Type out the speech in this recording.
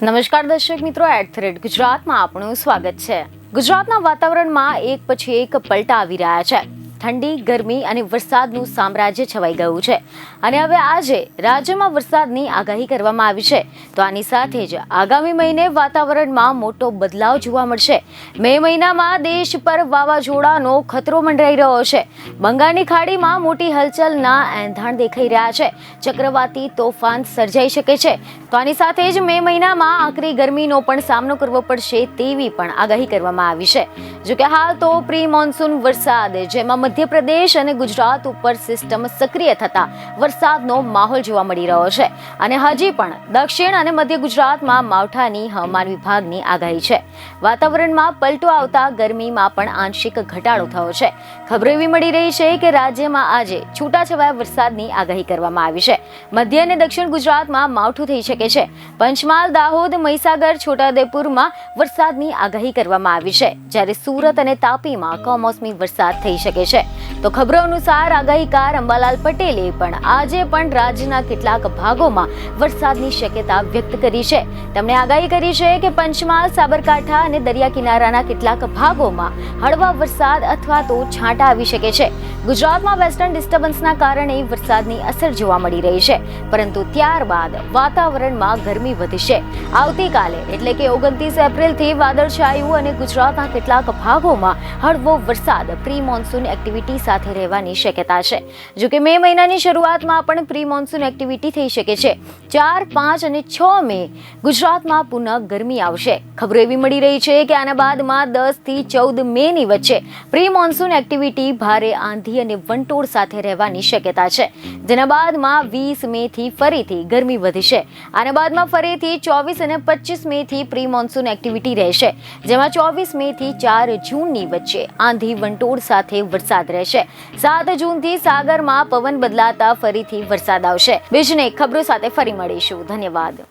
નમસ્કાર દર્શક મિત્રો, @ગુજરાતમાં આપનું સ્વાગત છે। ગુજરાતના વાતાવરણમાં એક પછી એક પલટા આવી રહ્યા છે। ઠંડી, ગરમી અને વરસાદનું સામ્રાજ્ય છવાઈ ગયું છે અને હવે આજે રાજ્યમાં વરસાદની આગાહી કરવામાં આવી છે। તો આની સાથે જ આગામી મહિને વાતાવરણમાં મોટો બદલાવ જોવા મળશે। મે મહિનામાં દેશ પર વાવાઝોડાનો ખતરો મંડરાઈ રહ્યો છે। બંગાળની ખાડીમાં મોટી હલચલના એંધાણ દેખાઈ રહ્યા છે। ચક્રવાતી તોફાન સર્જાઈ શકે છે। તો આની સાથે જ મે મહિનામાં આકરી ગરમીનો પણ સામનો કરવો પડશે તેવી પણ આગાહી કરવામાં આવી છે। જો કે હાલ તો પ્રી મોન્સૂન વરસાદ, જેમાં મધ્યપ્રદેશ અને ગુજરાત ઉપર સિસ્ટમ સક્રિય થતા વરસાદનો માહોલ જોવા મળી રહ્યો છે અને હજી પણ દક્ષિણ અને મધ્ય ગુજરાતમાં માવઠાની હવામાન વિભાગની આગાહી છે। વાતાવરણમાં પલટો આવતા ગરમીમાં પણ આંશિક ઘટાડો થયો છે। ખબરો એવી મળી રહી છે કે રાજ્યમાં આજે છૂટાછવાયા વરસાદની આગાહી કરવામાં આવી છે। મધ્ય અને દક્ષિણ ગુજરાતમાં માવઠું થઈ શકે છે। પંચમહાલ, દાહોદ, મહીસાગર, છોટાઉદેપુરમાં વરસાદની આગાહી કરવામાં આવી છે, જ્યારે સુરત અને તાપીમાં કમોસમી વરસાદ થઈ શકે છે। તો ખબરો અનુસાર આગાહીકાર અંબાલાલ પટેલે પણ આજે પણ રાજ્યના કેટલાક ભાગોમાં વરસાદની શક્યતા વ્યક્ત કરી છે। તેમણે આગાહી કરી છે કે પંચમહાલ, સાબરકાંઠા અને દરિયા કિનારાના કેટલાક ભાગોમાં હળવા વરસાદ અથવા તો છાંટા આવી શકે છે। ગુજરાતમાં વેસ્ટર્ન ડિસ્ટર્બન્સના કારણે વરસાદની અસર જોવા મળી રહી છે, પરંતુ ત્યારબાદ વાતાવરણમાં ગરમી વધશે। આવતીકાલે એટલે કે 29 એપ્રિલથી વાદળછાયું અને ગુજરાતના કેટલાક ભાગોમાં હળવો વરસાદ પ્રી મોન્સૂન એક્ટિવિટી સાથે રહેવાની શક્યતા છે। જો કે મે મહિનાની શરૂઆતમાં પણ પ્રી મોન્સૂન એક્ટિવિટી થઈ શકે છે। 4, 5 અને 6 મે ગુજરાતમાં પુનઃ ગરમી આવશે। ખબરો એવી મળી રહી છે કે આના બાદમાં 10 થી 14 મે ની વચ્ચે પ્રી મોન્સૂન એક્ટિવિટી ભારે આંધી અને વંટોળ સાથે રહેવાની શક્યતા છે, જેના બાદમાં 20 મે થી ફરીથી ગરમી વધશે। આના બાદમાં ફરીથી 24 અને 25 મે થી પ્રી મોન્સૂન એક્ટિવિટી રહેશે, જેમાં 24 મે થી 4 જૂનની વચ્ચે આંધી વંટોળ સાથે વરસાદ રહેશે। 7 જૂનથી સાગરમાં પવન બદલાતા ફરીથી વરસાદ આવશે। બીજને ખબરો સાથે ફરી મળીશું। ધન્યવાદ।